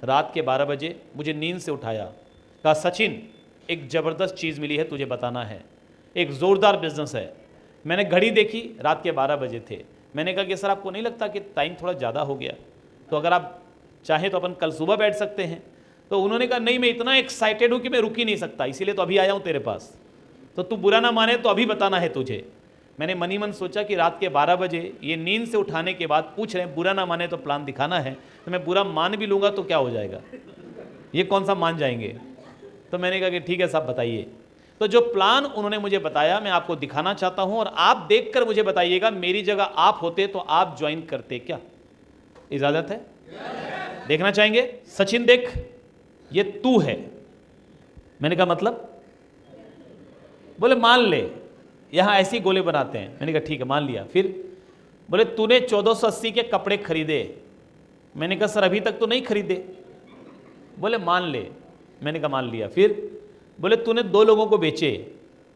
रात के 12 बजे मुझे नींद से उठाया, कहा सचिन एक ज़बरदस्त चीज़ मिली है, तुझे बताना है, एक ज़ोरदार बिजनेस है। मैंने घड़ी देखी, रात के 12 बजे थे। मैंने कहा कि सर आपको नहीं लगता कि टाइम थोड़ा ज़्यादा हो गया, तो अगर आप चाहें तो अपन कल सुबह बैठ सकते हैं। तो उन्होंने कहा नहीं, मैं इतना एक्साइटेड हूँ कि मैं रुक ही नहीं सकता, इसीलिए तो अभी आया हूँ तेरे पास, तो तू बुरा ना माने तो अभी बताना है तुझे। मैंने मनी मन सोचा कि रात के 12 बजे ये नींद से उठाने के बाद पूछ रहे हैं, बुरा ना माने तो प्लान दिखाना है, तो मैं बुरा मान भी लूँगा तो क्या हो जाएगा, ये कौन सा मान जाएंगे। तो मैंने कहा कि ठीक है साहब बताइए। तो जो प्लान उन्होंने मुझे बताया मैं आपको दिखाना चाहता हूं और आप देखकर मुझे बताइएगा मेरी जगह आप होते तो आप ज्वाइन करते क्या। इजाजत है? देखना चाहेंगे? सचिन देख, ये तू है। मैंने कहा मतलब? बोले मान ले यहां ऐसी गोले बनाते हैं। मैंने कहा ठीक है मान लिया। फिर बोले तूने 1480 के कपड़े खरीदे। मैंने कहा सर अभी तक तो नहीं खरीदे। बोले मान ले। मैंने कहा मान लिया। फिर बोले तूने 2 लोगों को बेचे।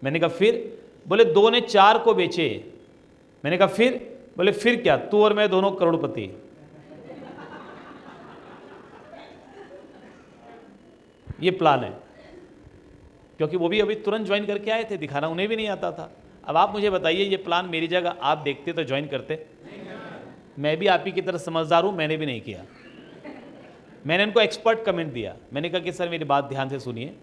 मैंने कहा फिर? बोले 2 ने 4 को बेचे। मैंने कहा फिर? बोले फिर क्या, तू और मैं दोनों करोड़पति। ये प्लान है, क्योंकि वो भी अभी तुरंत ज्वाइन करके आए थे, दिखाना उन्हें भी नहीं आता था। अब आप मुझे बताइए ये प्लान मेरी जगह आप देखते तो ज्वाइन करते? मैं भी आप ही की तरह समझदार हूं, मैंने भी नहीं किया। मैंने इनको एक्सपर्ट कमेंट दिया। मैंने कहा कि सर मेरी बात ध्यान से सुनिए,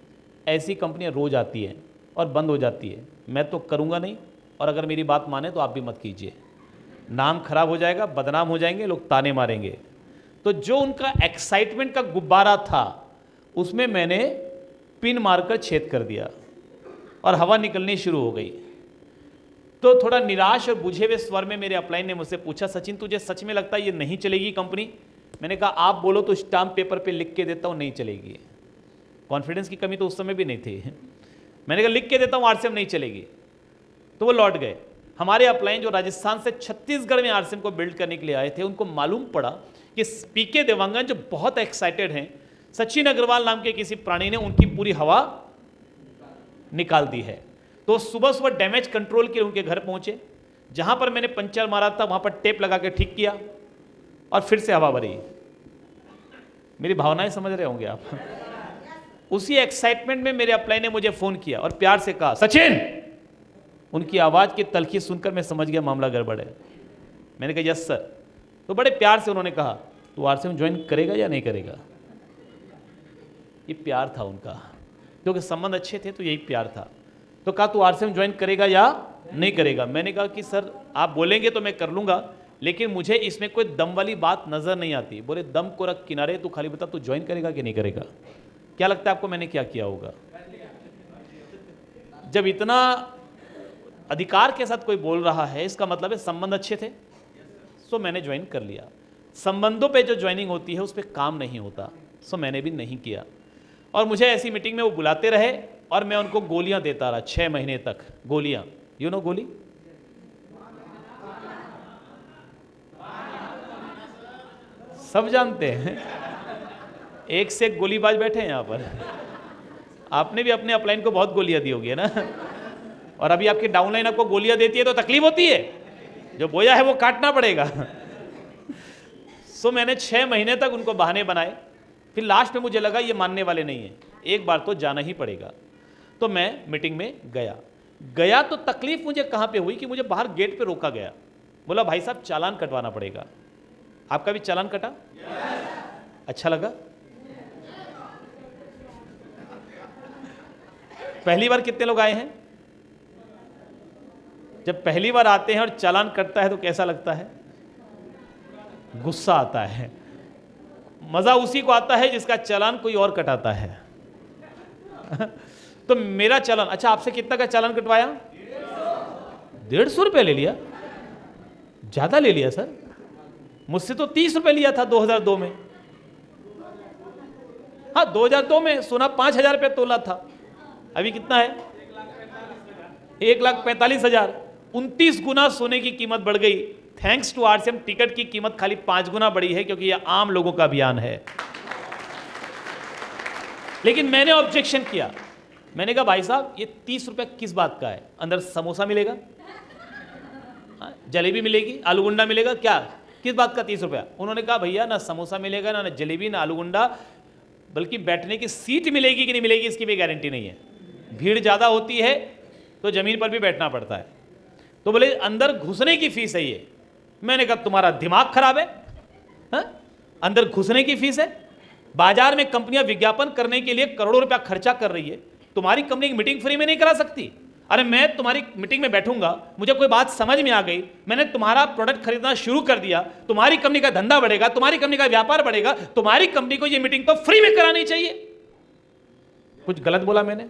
ऐसी कंपनियां रोज आती हैं और बंद हो जाती है, मैं तो करूंगा नहीं, और अगर मेरी बात माने तो आप भी मत कीजिए, नाम खराब हो जाएगा, बदनाम हो जाएंगे, लोग ताने मारेंगे। तो जो उनका एक्साइटमेंट का गुब्बारा था उसमें मैंने पिन मारकर छेद कर दिया और हवा निकलनी शुरू हो गई। तो थोड़ा निराश और बुझे हुए स्वर में मेरे अपलाइन ने मुझसे पूछा सचिन तुझे सच में लगता है ये नहीं चलेगी कंपनी? मैंने कहा आप बोलो तो स्टाम्प पेपर पे लिख के देता हूँ नहीं चलेगी। कॉन्फिडेंस की कमी तो उस समय भी नहीं थी। मैंने कहा लिख के देता हूँ आरसीएम नहीं चलेगी। तो वो लौट गए। हमारे अपलाइन जो राजस्थान से छत्तीसगढ़ में आरसीएम को बिल्ड करने के लिए आए थे, उनको मालूम पड़ा कि पीके देवांगन जो बहुत एक्साइटेड हैं, सचिन अग्रवाल नाम के किसी प्राणी ने उनकी पूरी हवा निकाल दी है। तो सुबह सुबह डैमेज कंट्रोल के लिए उनके घर पहुंचे, जहां पर मैंने पंचर मारा था वहां पर टेप लगा के ठीक किया और फिर से हवा भरी। मेरी भावनाएं समझ रहे होंगे आप। उसी एक्साइटमेंट में मेरे अपलाइन ने मुझे फोन किया और प्यार से कहा सचिन। उनकी आवाज की तलखी सुनकर मैं समझ गया मामला गड़बड़ है। मैंने कहा यस सर। तो बड़े प्यार से उन्होंने कहा तू आरसीएम ज्वाइन करेगा या नहीं करेगा? ये प्यार था उनका, क्योंकि संबंध अच्छे थे तो यही प्यार था। तो कहा तू आरसीएम ज्वाइन करेगा या नहीं करेगा? मैंने कहा कि सर आप बोलेंगे तो मैं कर लूंगा, लेकिन मुझे इसमें कोई दम वाली बात नजर नहीं आती। बोले दम को रख किनारे, तू खाली बता तू ज्वाइन करेगा कि नहीं करेगा। क्या लगता है आपको मैंने क्या किया होगा? जब इतना अधिकार के साथ कोई बोल रहा है इसका मतलब है संबंध अच्छे थे, सो मैंने ज्वाइन कर लिया। संबंधों पे जो ज्वाइनिंग होती है उस पर काम नहीं होता, सो मैंने भी नहीं किया। और मुझे ऐसी मीटिंग में वो बुलाते रहे और मैं उनको गोलियां देता रहा 6 महीने तक। गोलियां, यू नो गोली? सब जानते हैं, एक से एक गोलीबाज बैठे हैं यहां पर। आपने भी अपने अपलाइन को बहुत गोलियां दी होगी है ना, और अभी आपकी डाउनलाइन आपको गोलियां देती है तो तकलीफ होती है, जो बोया है वो काटना पड़ेगा। सो मैंने 6 महीने तक उनको बहाने बनाए, फिर लास्ट में मुझे लगा ये मानने वाले नहीं है, एक बार तो जाना ही पड़ेगा। तो मैं मीटिंग में गया तो तकलीफ मुझे कहां पे हुई कि मुझे बाहर गेट पे रोका गया। बोला भाई साहब चालान कटवाना पड़ेगा। आपका भी चालान कटा? अच्छा लगा? पहली बार कितने लोग आए हैं? जब पहली बार आते हैं और चालान कटता है तो कैसा लगता है? गुस्सा आता है। मजा उसी को आता है जिसका चालान कोई और कटाता है। तो मेरा चालान, अच्छा आपसे कितना का चालान कटवाया? 150 रुपये ले लिया? ज्यादा ले लिया सर, मुझसे तो 30 रुपये लिया था 2002 में। हाँ 2002 में सोना 5,000 रुपये तोला था, अभी कितना है? 1,45,000। 29 गुना सोने की कीमत बढ़ गई। थैंक्स टू आरसीएम टिकट की कीमत खाली 5 गुना बढ़ी है, क्योंकि यह आम लोगों का अभियान है। लेकिन मैंने ऑब्जेक्शन किया। मैंने कहा भाई साहब ये 30 रुपये किस बात का है? अंदर समोसा मिलेगा, जलेबी मिलेगी, आलू गुंडा मिलेगा, क्या किस बात का 30 रुपया? उन्होंने कहा भैया ना समोसा मिलेगा, ना जलेबी, ना आलू गुंडा, बल्कि बैठने की सीट मिलेगी कि नहीं मिलेगी इसकी भी गारंटी नहीं है। भीड़ ज़्यादा होती है तो ज़मीन पर भी बैठना पड़ता है। तो बोले अंदर घुसने की फीस है ये। मैंने कहा तुम्हारा दिमाग खराब है, हा? अंदर घुसने की फीस है। बाजार में कंपनियां विज्ञापन करने के लिए करोड़ों रुपया खर्चा कर रही है, तुम्हारी कंपनी की मीटिंग फ्री में नहीं करा सकती? अरे मैं तुम्हारी मीटिंग में बैठूंगा, मुझे कोई बात समझ में आ गई, मैंने तुम्हारा प्रोडक्ट खरीदना शुरू कर दिया, तुम्हारी कंपनी का धंधा बढ़ेगा, तुम्हारी कंपनी का व्यापार बढ़ेगा, तुम्हारी कंपनी को ये मीटिंग तो फ्री में करानी चाहिए। कुछ गलत बोला मैंने?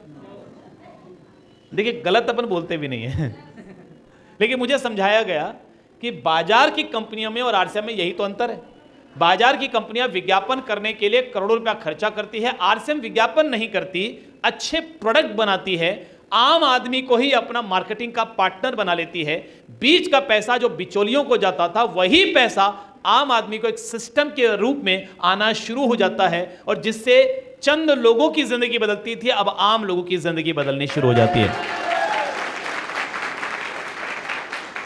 देखिए गलत अपन बोलते भी नहीं है लेकिन मुझे समझाया गया कि बाजार की कंपनियों में और आरसीएम में यही तो अंतर है। बाजार की कंपनियां विज्ञापन करने के लिए करोड़ों रुपया खर्चा करती है, आरसीएम विज्ञापन नहीं करती, अच्छे प्रोडक्ट बनाती है, आम आदमी को ही अपना मार्केटिंग का पार्टनर बना लेती है। बीच का पैसा जो बिचौलियों को जाता था वही पैसा आम आदमी को एक सिस्टम के रूप में आना शुरू हो जाता है, और जिससे चंद लोगों की जिंदगी बदलती थी अब आम लोगों की जिंदगी बदलनी शुरू हो जाती है।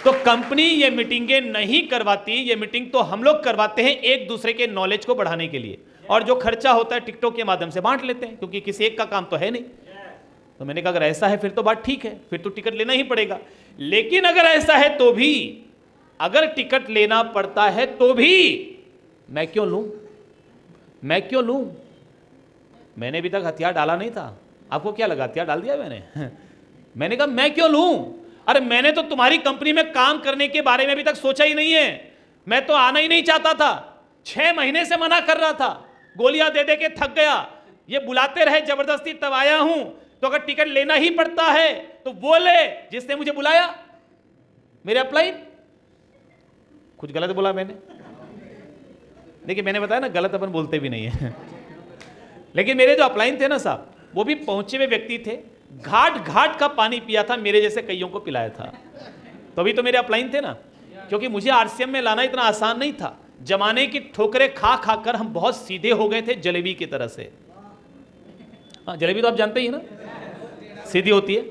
तो कंपनी ये मीटिंगें नहीं करवाती, ये मीटिंग तो हम लोग करवाते हैं एक दूसरे के नॉलेज को बढ़ाने के लिए, और जो खर्चा होता है टिकटों के माध्यम से बांट लेते हैं, क्योंकि किसी एक का काम तो है नहीं। तो मैंने कहा अगर ऐसा है फिर तो बात ठीक है, फिर तो टिकट लेना ही पड़ेगा। लेकिन अगर ऐसा है तो भी, अगर टिकट लेना पड़ता है तो भी मैं क्यों लूं? मैं क्यों लूं? मैंने अभी तक हथियार डाला नहीं था। आपको क्या लगा हथियार डाल दिया मैंने? मैंने कहा मैं क्यों लूं? अरे मैंने तो तुम्हारी कंपनी में काम करने के बारे में अभी तक सोचा ही नहीं है। मैं तो आना ही नहीं चाहता था, 6 महीने से मना कर रहा था, गोलियां दे दे के थक गया, ये बुलाते रहे जबरदस्ती तब आया हूं। तो अगर टिकट लेना ही पड़ता है तो बोले जिसने मुझे बुलाया, मेरे अपलाइन। कुछ गलत बोला मैंने? देखिए मैंने बताया ना गलत अपन बोलते भी नहीं है लेकिन मेरे जो अपलाइन थे ना साहब, वो भी पहुंचे हुए व्यक्ति थे, घाट घाट का पानी पिया था, मेरे जैसे कईयों को पिलाया था, तो अभी तो मेरे अपलाइन थे ना। क्योंकि मुझे आरसीएम में लाना इतना आसान नहीं था। जमाने की ठोकरें खा खा कर हम बहुत सीधे हो गए थे, जलेबी की तरह से। हाँ जलेबी तो आप जानते ही ना, सीधी होती है।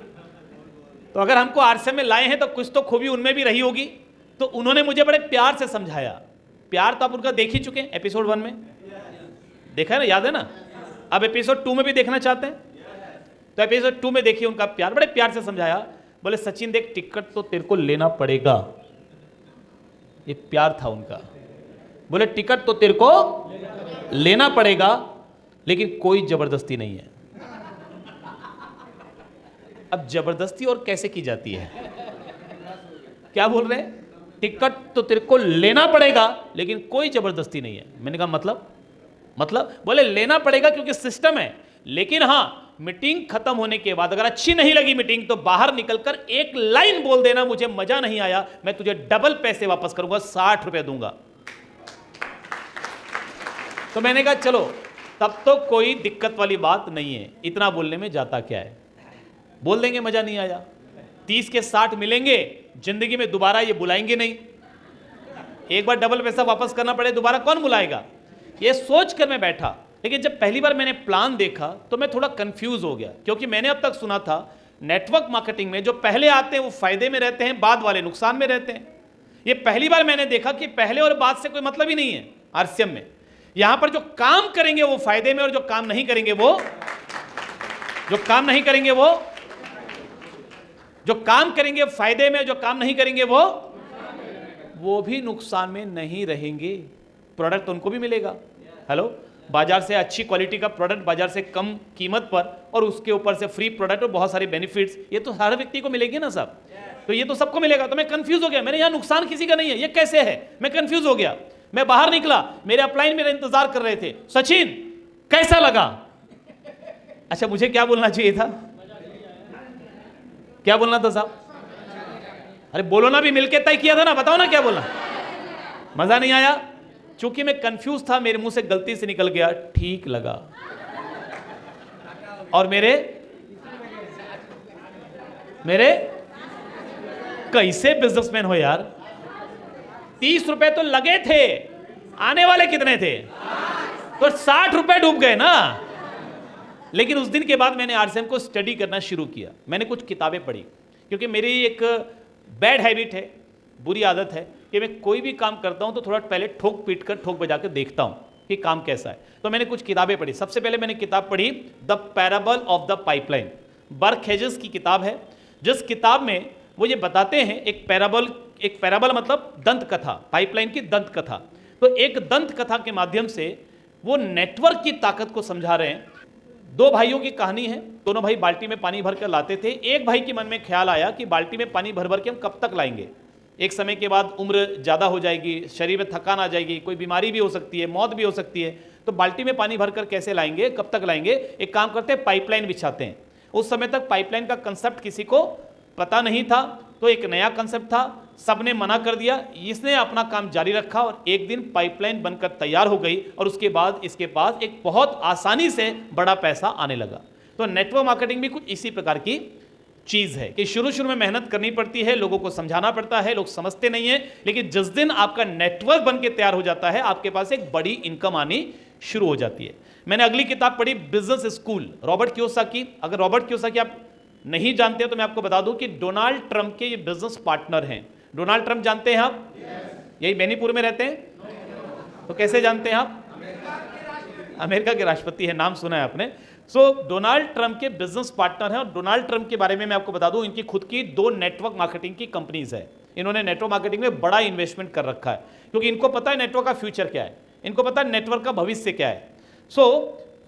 तो अगर हमको आरसीएम में लाए हैं तो कुछ तो खूबी उनमें भी रही होगी। तो उन्होंने मुझे बड़े प्यार से समझाया। प्यार तो आप उनका देख ही चुके हैं, एपिसोड 1 में देखा है ना, याद है ना? अब एपिसोड 2 में भी देखना चाहते हैं तो एपिसोड 2 में देखिए उनका प्यार। बड़े प्यार से समझाया, बोले सचिन देख टिकट तो तेरे को लेना पड़ेगा। ये प्यार था उनका। बोले टिकट तो तेरे को लेना पड़ेगा लेकिन कोई जबरदस्ती नहीं है। अब जबरदस्ती और कैसे की जाती है? क्या बोल रहे हैं? टिकट तो तेरे को लेना पड़ेगा लेकिन कोई जबरदस्ती नहीं है। मैंने कहा मतलब बोले लेना पड़ेगा क्योंकि सिस्टम है, लेकिन हाँ मीटिंग खत्म होने के बाद अगर अच्छी नहीं लगी मीटिंग तो बाहर निकलकर एक लाइन बोल देना, मुझे मजा नहीं आया, मैं तुझे डबल पैसे वापस करूंगा, 60 रुपए दूंगा। तो मैंने कहा चलो तब तो कोई दिक्कत वाली बात नहीं है, इतना बोलने में जाता क्या है, बोल देंगे मजा नहीं आया। 30 के 60 मिलेंगे, जिंदगी में दोबारा ये बुलाएंगे नहीं। एक बार डबल पैसा वापस करना पड़े दोबारा कौन बुलाएगा, ये सोच कर मैं बैठा। लेकिन जब पहली बार मैंने प्लान देखा तो मैं थोड़ा कंफ्यूज हो गया, क्योंकि मैंने अब तक सुना था नेटवर्क मार्केटिंग में जो पहले आते हैं वो फायदे में रहते हैं, बाद वाले नुकसान में रहते हैं। ये पहली बार मैंने देखा कि पहले और बाद से कोई मतलब ही नहीं है आरसीएम में। यहां पर जो काम करेंगे वो फायदे में, और जो काम नहीं करेंगे वो फायदे में, जो काम नहीं करेंगे वो भी नुकसान में नहीं रहेंगे। प्रोडक्ट तो उनको भी मिलेगा। हेलो, बाजार से अच्छी क्वालिटी का प्रोडक्ट बाजार से कम कीमत पर, और उसके ऊपर से फ्री प्रोडक्ट और बहुत सारे बेनिफिट्स, ये तो हर व्यक्ति को मिलेगी ना साहब। तो ये तो सबको मिलेगा। तो मैं कंफ्यूज हो गया, मैंने यहाँ नुकसान किसी का नहीं है, ये कैसे है, मैं कंफ्यूज हो गया। मैं बाहर निकला, मेरे अपलाइन मेरा इंतजार कर रहे थे, सचिन कैसा लगा? अच्छा मुझे क्या बोलना चाहिए था? क्या बोलना था साहब? अरे बोलो ना, भी मिलके तय किया था ना, बताओ ना क्या बोलना। मजा नहीं आया? चूंकि मैं कंफ्यूज था, मेरे मुंह से गलती से निकल गया ठीक लगा। और मेरे कैसे बिजनेसमैन हो यार, 30 रुपए तो लगे थे, आने वाले कितने थे? तो 60 रुपए डूब गए ना। लेकिन उस दिन के बाद मैंने आरसीएम को स्टडी करना शुरू किया। मैंने कुछ किताबें पढ़ी, क्योंकि मेरी एक बैड हैबिट है, बुरी आदत है कि मैं कोई भी काम करता हूं तो थोड़ा पहले ठोक पीट कर ठोक बजा कर देखता हूं कि काम कैसा है। तो मैंने कुछ किताबें पढ़ी। सबसे पहले मैंने किताब पढ़ी the parable of the pipeline, Burke Hedges की किताब है, जिस किताब में वो ये बताते हैं एक पैराबल मतलब दंत कथा, पाइपलाइन की दंत कथा। तो एक दंत कथा के माध्यम से वो नेटवर्क की ताकत को समझा रहे हैं। दो भाइयों की कहानी है, दोनों भाई बाल्टी में पानी भर कर लाते थे। एक भाई के मन में ख्याल आया कि बाल्टी में पानी भर भर के हम कब तक लाएंगे, एक समय के बाद उम्र ज़्यादा हो जाएगी, शरीर में थकान आ जाएगी, कोई बीमारी भी हो सकती है, मौत भी हो सकती है, तो बाल्टी में पानी भरकर कैसे लाएंगे, कब तक लाएंगे। एक काम करते हैं, पाइपलाइन बिछाते हैं। उस समय तक पाइपलाइन का कंसेप्ट किसी को पता नहीं था, तो एक नया कंसेप्ट था, सबने मना कर दिया, इसने अपना काम जारी रखा और एक दिन पाइपलाइन बनकर तैयार हो गई और उसके बाद इसके पास एक बहुत आसानी से बड़ा पैसा आने लगा। तो नेटवर्क मार्केटिंग भी कुछ इसी प्रकार की चीज है कि शुरू में मेहनत करनी पड़ती है, लोगों को समझाना पड़ता है, लोग समझते नहीं है, लेकिन जिस दिन आपका नेटवर्क बन के तैयार हो जाता है, आपके पास एक बड़ी इनकम आनी शुरू हो जाती है। मैंने अगली किताब पढ़ी बिजनेस स्कूल, रॉबर्ट कियोसाकी। अगर रॉबर्ट कियोसाकी आप नहीं जानते तो मैं आपको बता दूं कि डोनाल्ड ट्रंप के ये बिजनेस पार्टनर हैं। डोनाल्ड ट्रंप जानते हैं आप? यही बेनीपुर में रहते हैं। तो कैसे जानते हैं आप? अमेरिका के राष्ट्रपति है, नाम सुना है आपने। डोनाल्ड ट्रंप के बिजनेस पार्टनर हैं। और डोनाल्ड ट्रंप के बारे में मैं आपको बता दूं, इनकी खुद की 2 नेटवर्क मार्केटिंग की कंपनीज है। इन्होंने नेटवर्क मार्केटिंग में बड़ा इन्वेस्टमेंट कर रखा है, क्योंकि इनको पता है नेटवर्क का फ्यूचर क्या है, इनको पता है नेटवर्क का भविष्य क्या है।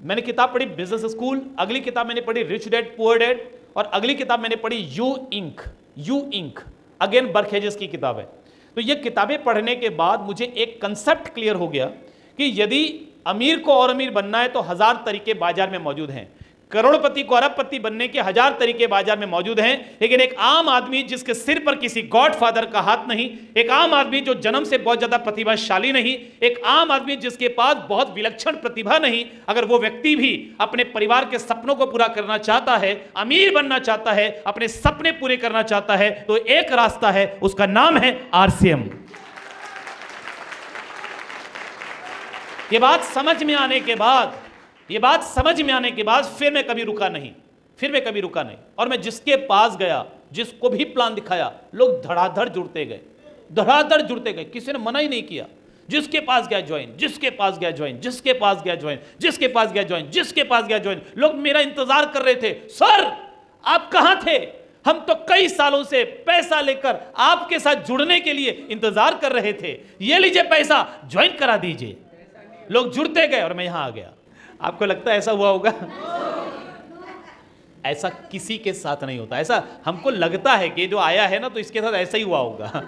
मैंने किताब पढ़ी बिजनेस स्कूल, अगली किताब मैंने पढ़ी रिच डैड पुअर डैड, और अगली किताब मैंने पढ़ी यू इंक, अगेन बर्कहेजेस की किताब है। तो ये किताबें पढ़ने के बाद मुझे एक कंसेप्ट क्लियर हो गया कि यदि अमीर को और अमीर बनना है तो 1000 तरीके बाजार में मौजूद हैं, करोड़पति को अरबपति बनने के 1000 तरीके बाजार में मौजूद हैं, लेकिन एक आम आदमी जिसके सिर पर किसी गॉडफादर का हाथ नहीं, एक आम आदमी जो जन्म से बहुत ज्यादा प्रतिभाशाली नहीं, एक आम आदमी जिसके पास बहुत विलक्षण प्रतिभा नहीं, अगर वो व्यक्ति भी अपने परिवार के सपनों को पूरा करना चाहता है, अमीर बनना चाहता है, अपने सपने पूरे करना चाहता है, तो एक रास्ता है, उसका नाम है आरसीएम। ये बात समझ में आने के बाद फिर मैं कभी रुका नहीं। और मैं जिसके पास गया, जिसको भी प्लान दिखाया, लोग धड़ाधड़ जुड़ते गए, किसी ने मना ही नहीं किया। जिसके पास गया ज्वाइन, जिसके पास गया ज्वाइन। लोग मेरा इंतजार कर रहे थे, सर आप कहां थे, हम तो कई सालों से पैसा लेकर आपके साथ जुड़ने के लिए इंतजार कर रहे थे, ये लीजिए पैसा, ज्वाइन करा दीजिए। लोग जुड़ते गए और मैं यहां आ गया। आपको लगता है ऐसा हुआ होगा? ऐसा किसी के साथ नहीं होता। ऐसा हमको लगता है कि जो आया है ना तो इसके साथ ऐसा ही हुआ होगा।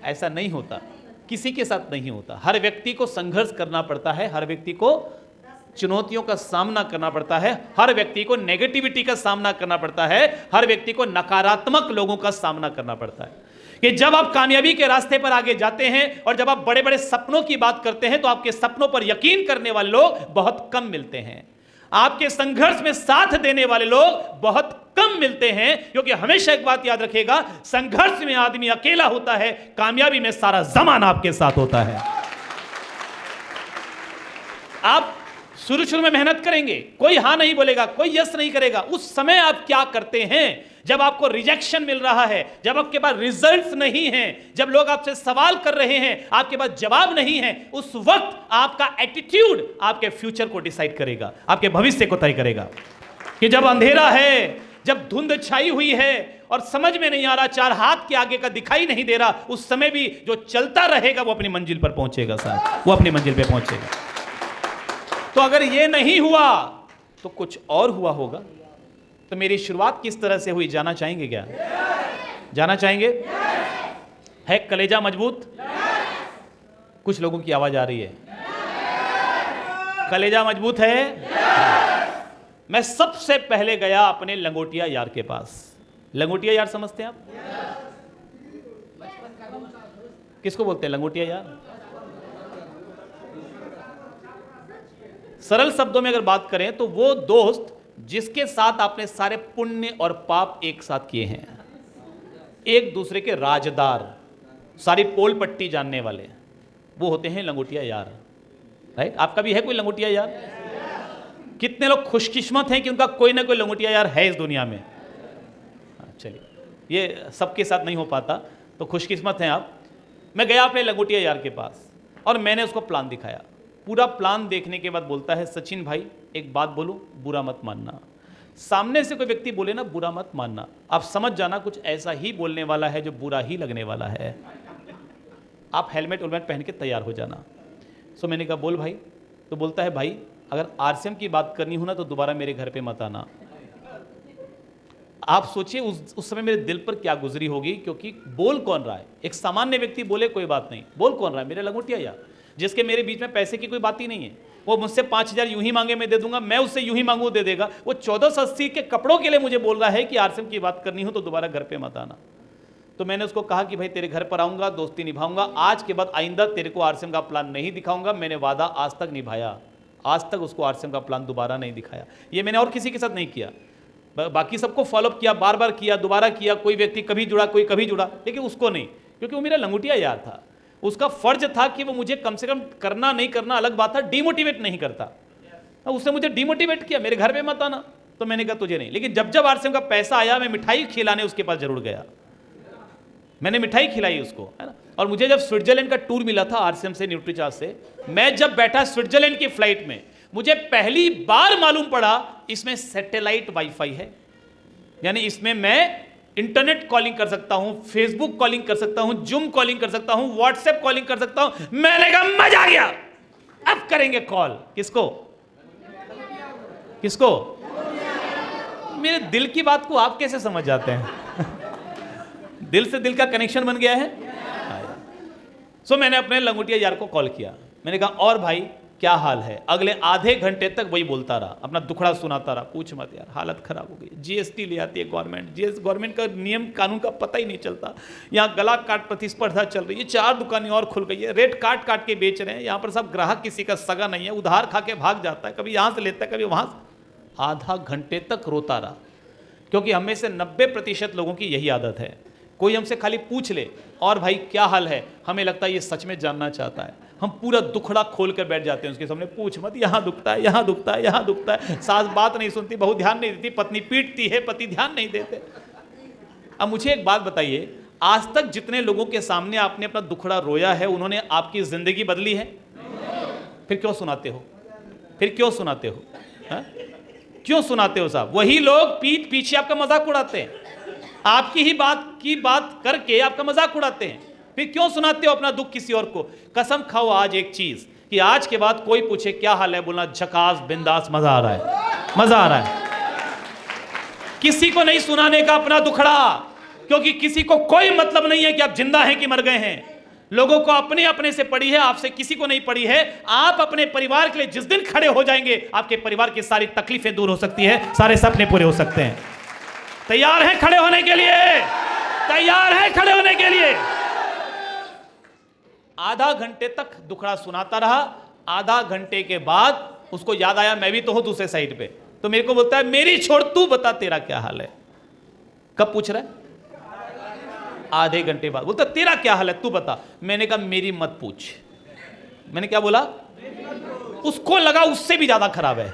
ऐसा नहीं होता, किसी के साथ नहीं होता। हर व्यक्ति को संघर्ष करना पड़ता है, हर व्यक्ति को चुनौतियों का सामना करना पड़ता है, हर व्यक्ति को नेगेटिविटी का सामना करना पड़ता है, हर व्यक्ति को नकारात्मक लोगों का सामना करना पड़ता है। कि जब आप कामयाबी के रास्ते पर आगे जाते हैं और जब आप बड़े बड़े सपनों की बात करते हैं तो आपके सपनों पर यकीन करने वाले लोग बहुत कम मिलते हैं, आपके संघर्ष में साथ देने वाले लोग बहुत कम मिलते हैं। क्योंकि हमेशा एक बात याद रखिएगा, संघर्ष में आदमी अकेला होता है, कामयाबी में सारा जमाना आपके साथ होता है। आप शुरू में मेहनत करेंगे, कोई हां नहीं बोलेगा, कोई यस नहीं करेगा। उस समय आप क्या करते हैं? जब आपको रिजेक्शन मिल रहा है, जब आपके पास रिजल्ट्स नहीं हैं, जब लोग आपसे सवाल कर रहे हैं, आपके पास जवाब नहीं है, उस वक्त आपका एटीट्यूड आपके फ्यूचर को डिसाइड करेगा, आपके भविष्य को तय करेगा। कि जब अंधेरा है, जब धुंध छाई हुई है और समझ में नहीं आ रहा, 4 हाथ के आगे का दिखाई नहीं दे रहा, उस समय भी जो चलता रहेगा वो अपनी मंजिल पर पहुंचेगा साहब, वो अपनी मंजिल पर पहुंचेगा। तो अगर ये नहीं हुआ तो कुछ और हुआ होगा। तो मेरी शुरुआत किस तरह से हुई जानना चाहेंगे क्या? जानना चाहेंगे? है कलेजा मजबूत? कुछ लोगों की आवाज आ रही है, कलेजा मजबूत है? मैं सबसे पहले गया अपने लंगोटिया यार के पास। लंगोटिया यार समझते हैं आप? किसको बोलते हैं लंगोटिया यार? सरल शब्दों में अगर बात करें तो वो दोस्त जिसके साथ आपने सारे पुण्य और पाप एक साथ किए हैं, एक दूसरे के राजदार, सारी पोल पट्टी जानने वाले, वो होते हैं लंगोटिया यार। राइट? आपका भी है कोई लंगोटिया यार? कितने लोग खुशकिस्मत हैं कि उनका कोई ना कोई लंगोटिया यार है इस दुनिया में। चलिए, ये सबके साथ नहीं हो पाता, तो खुशकिस्मत हैं आप। मैं गया अपने लंगोटिया यार के पास और मैंने उसको प्लान दिखाया, पूरा प्लान देखने के बाद बोलता है, सचिन भाई एक बात बोलूं, बुरा मत मानना। सामने से कोई व्यक्ति बोले ना बुरा मत मानना, आप समझ जाना कुछ ऐसा ही बोलने वाला है जो बुरा ही लगने वाला है। आप हेलमेट उलमेट पहन के तैयार हो जाना। सो मैंने कहा बोल भाई। तो बोलता है, भाई अगर आरसीएम की बात करनी हो ना तो दोबारा मेरे घर पे मत आना। आप सोचिए उस समय मेरे दिल पर क्या गुजरी होगी, क्योंकि बोल कौन रहा है? एक सामान्य व्यक्ति बोले कोई बात नहीं, बोल कौन रहा है? मेरे लंगोटिया यार, जिसके मेरे बीच में पैसे की कोई बात ही नहीं है। वो मुझसे 5,000 यूं ही मांगे मैं दे दूंगा, मैं उससे यूं ही मांगू दे देगा। वो 1480 के कपड़ों के लिए मुझे बोल रहा है कि आरसीएम की बात करनी हो तो दोबारा घर पे मत आना। तो मैंने उसको कहा कि भाई तेरे घर पर आऊंगा, दोस्ती निभाऊंगा, आज के बाद आइंदा तेरे को आरसीएम का प्लान नहीं दिखाऊंगा। मैंने वादा आज तक निभाया, आज तक उसको आरसीएम का प्लान दोबारा नहीं दिखाया। ये मैंने और किसी के साथ नहीं किया, बाकी सबको फॉलोअप किया, बार बार किया, दोबारा किया। कोई व्यक्ति कभी जुड़ा, कोई कभी जुड़ा, लेकिन उसको नहीं, क्योंकि वो मेरा लंगोटिया यार था। उसका फर्ज था कि वो मुझे कम से कम करना नहीं करना अलग बात था, डिमोटिवेट नहीं करता। उसने मुझे डिमोटिवेट किया, मेरे घर पे मत आना। तो मैंने कहा तुझे नहीं। लेकिन जब जब आरसीएम का पैसा आया, मैं मिठाई खिलाने उसके पास जरूर गया, मैंने मिठाई खिलाई उसको, है ना। और मुझे जब स्विट्जरलैंड का टूर मिला था आरसीएम से, न्यूट्रीचार्ज से, मैं जब बैठा स्विट्जरलैंड की फ्लाइट में, मुझे पहली बार मालूम पड़ा इसमें सैटेलाइट वाईफाई है। यानी इसमें मैं इंटरनेट कॉलिंग कर सकता हूं, फेसबुक कॉलिंग कर सकता हूं, जूम कॉलिंग कर सकता हूं, व्हाट्सएप कॉलिंग कर सकता हूं। मैंने कहा मजा आ गया, अब करेंगे कॉल। किसको किसको? मेरे दिल की बात को आप कैसे समझ जाते हैं? दिल से दिल का कनेक्शन बन गया है। सो मैंने अपने लंगोटिया यार को कॉल किया, मैंने कहा और भाई क्या हाल है? अगले आधे घंटे तक वही बोलता रहा, अपना दुखड़ा सुनाता रहा। पूछ मत यार, हालत खराब हो गई। जीएसटी ले आती है गवर्नमेंट, गवर्नमेंट का नियम कानून का पता ही नहीं चलता। यहाँ गला काट प्रतिस्पर्धा चल रही है, 4 दुकानें और खुल गई है, रेट काट काट के बेच रहे हैं। यहाँ पर सब ग्राहक किसी का सगा नहीं है, उधार खा के भाग जाता है, कभी यहाँ से लेता है कभी वहाँ से। आधा घंटे तक रोता रहा, क्योंकि हमें से 90% लोगों की यही आदत है। कोई हमसे खाली पूछ ले और भाई क्या हाल है, हमें लगता है ये सच में जानना चाहता है। हम पूरा दुखड़ा खोल कर बैठ जाते हैं उसके सामने। पूछ मत, यहाँ दुखता है, यहाँ दुखता है, यहाँ दुखता है। सास बात नहीं सुनती, बहू ध्यान नहीं देती, पत्नी पीटती है, पति ध्यान नहीं देते। अब मुझे एक बात बताइए, आज तक जितने लोगों के सामने आपने अपना दुखड़ा रोया है, उन्होंने आपकी जिंदगी बदली है? फिर क्यों सुनाते हो? फिर क्यों सुनाते हो? हा? क्यों सुनाते हो साहब? वही लोग पीठ पीछे आपका मजाक उड़ाते हैं, आपकी ही बात करके आपका मजाक उड़ाते हैं। फिर क्यों सुनाते हो अपना दुख किसी और को? कसम खाओ आज एक चीज, कि आज के बाद कोई पूछे क्या हाल है, बोलना झकास बिंदास, मजा आ रहा है, मजा आ रहा है। किसी को नहीं सुनाने का अपना दुखड़ा, क्योंकि किसी को कोई मतलब नहीं है कि आप जिंदा हैं कि मर गए हैं। लोगों को अपने अपने से पड़ी है, आपसे किसी को नहीं पड़ी है। आप अपने परिवार के लिए जिस दिन खड़े हो जाएंगे, आपके परिवार की सारी तकलीफें दूर हो सकती है, सारे सपने पूरे हो सकते हैं। तैयार हैं खड़े होने के लिए? तैयार हैं खड़े होने के लिए? आधा घंटे तक दुखड़ा सुनाता रहा। आधा घंटे के बाद उसको याद आया मैं भी तो हूं दूसरे साइड पे, तो मेरे को बोलता है मेरी छोड़, तू बता तेरा क्या हाल है। कब पूछ रहा है? आधे घंटे बाद। बोलता तेरा क्या हाल है, तू बता। मैंने कहा मेरी मत पूछ। मैंने क्या बोला? उसको लगा उससे भी ज्यादा खराब है,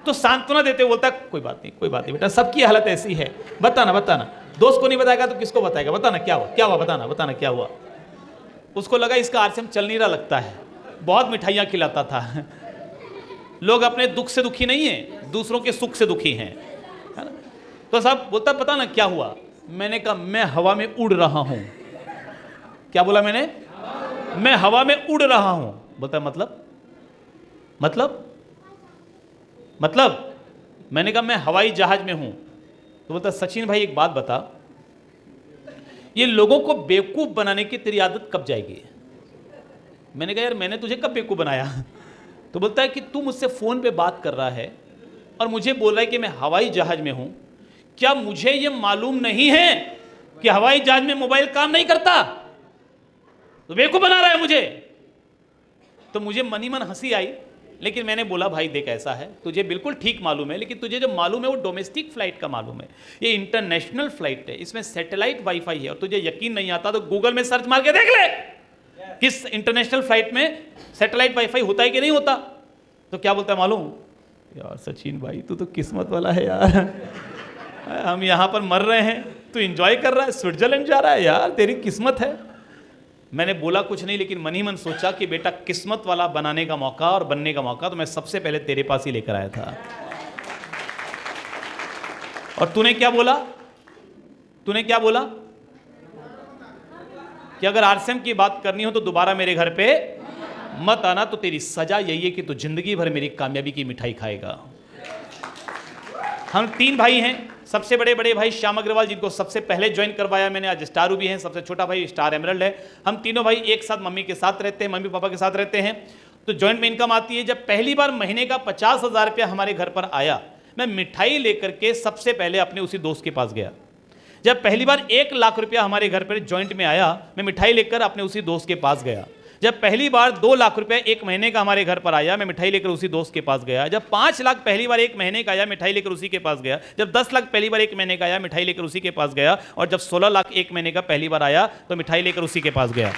तो सांत्वना देते बोलता कोई बात नहीं, कोई बात नहीं बेटा, सबकी हालत ऐसी है, बताना बताना। दोस्त को नहीं बताएगा तो किसको बताएगा? बताना क्या हुआ, क्या हुआ, बताना बताना क्या हुआ। उसको लगा इसका आरसीएम चल नहीं रहा लगता है, बहुत मिठाइयाँ खिलाता था। लोग अपने दुख से दुखी नहीं है, दूसरों के सुख से दुखी हैं, है ना। तो साहब बोलता पता ना क्या हुआ। मैंने कहा मैं हवा में उड़ रहा हूं। क्या बोला मैंने? मैं हवा में उड़ रहा हूं। बोलता मतलब मतलब मैंने कहा मैं हवाई जहाज में हूं। तो बोलता सचिन भाई एक बात बता, ये लोगों को बेवकूफ बनाने की तेरी आदत कब जाएगी? मैंने कहा यार मैंने तुझे कब बेवकूफ बनाया? तो बोलता है कि तू मुझसे फोन पे बात कर रहा है और मुझे बोल रहा है कि मैं हवाई जहाज में हूं। क्या मुझे ये मालूम नहीं है कि हवाई जहाज में मोबाइल काम नहीं करता? तो बेवकूफ बना रहा है मुझे। तो मुझे मन ही मन हंसी आई, लेकिन मैंने बोला भाई देख ऐसा है, तुझे बिल्कुल ठीक मालूम है, लेकिन तुझे जो मालूम है वो डोमेस्टिक फ्लाइट का मालूम है, ये इंटरनेशनल फ्लाइट है, इसमें सैटेलाइट वाईफाई है। और तुझे यकीन नहीं आता तो गूगल में सर्च मार के देख ले किस इंटरनेशनल फ्लाइट में सैटेलाइट वाईफाई होता है कि नहीं होता। तो क्या बोलता है मालूम? यार सचिन भाई तू तो किस्मत वाला है यार, हम यहाँ पर मर रहे हैं, तू एंजॉय कर रहा है, स्विट्जरलैंड जा रहा है, यार तेरी किस्मत है। मैंने बोला कुछ नहीं, लेकिन मन ही मन सोचा कि बेटा किस्मत वाला बनाने का मौका और बनने का मौका तो मैं सबसे पहले तेरे पास ही लेकर आया था। और तूने क्या बोला? तूने क्या बोला कि अगर आरसीएम की बात करनी हो तो दोबारा मेरे घर पे मत आना, तो तेरी सजा यही है कि तू जिंदगी भर मेरी कामयाबी की मिठाई खाएगा। हम 3 भाई हैं। सबसे बड़े भाई श्याम अग्रवाल, जिनको सबसे पहले ज्वाइन करवाया मैंने, आज स्टार रूबी हैं। सबसे छोटा भाई स्टार एमरल्ड है। हम तीनों भाई एक साथ मम्मी के साथ रहते हैं, मम्मी पापा के साथ रहते हैं। तो ज्वाइंट में इनकम आती है। जब पहली बार महीने का 50,000 रुपया हमारे घर पर आया, मैं मिठाई लेकर के सबसे पहले अपने उसी दोस्त के पास गया। जब पहली बार 1 लाख रुपया हमारे घर पर ज्वाइंट में आया, मैं मिठाई लेकर अपने उसी दोस्त के पास गया। जब पहली बार 2 लाख रुपया 1 महीने का हमारे घर पर आया, मैं मिठाई लेकर उसी दोस्त के पास गया। जब 5 लाख पहली बार 1 महीने का आया, मिठाई लेकर उसी के पास गया। जब 10 लाख पहली बार 1 महीने का आया, मिठाई लेकर उसी के पास गया। और जब 16 लाख 1 महीने का पहली बार आया, तो मिठाई लेकर उसी के पास गया।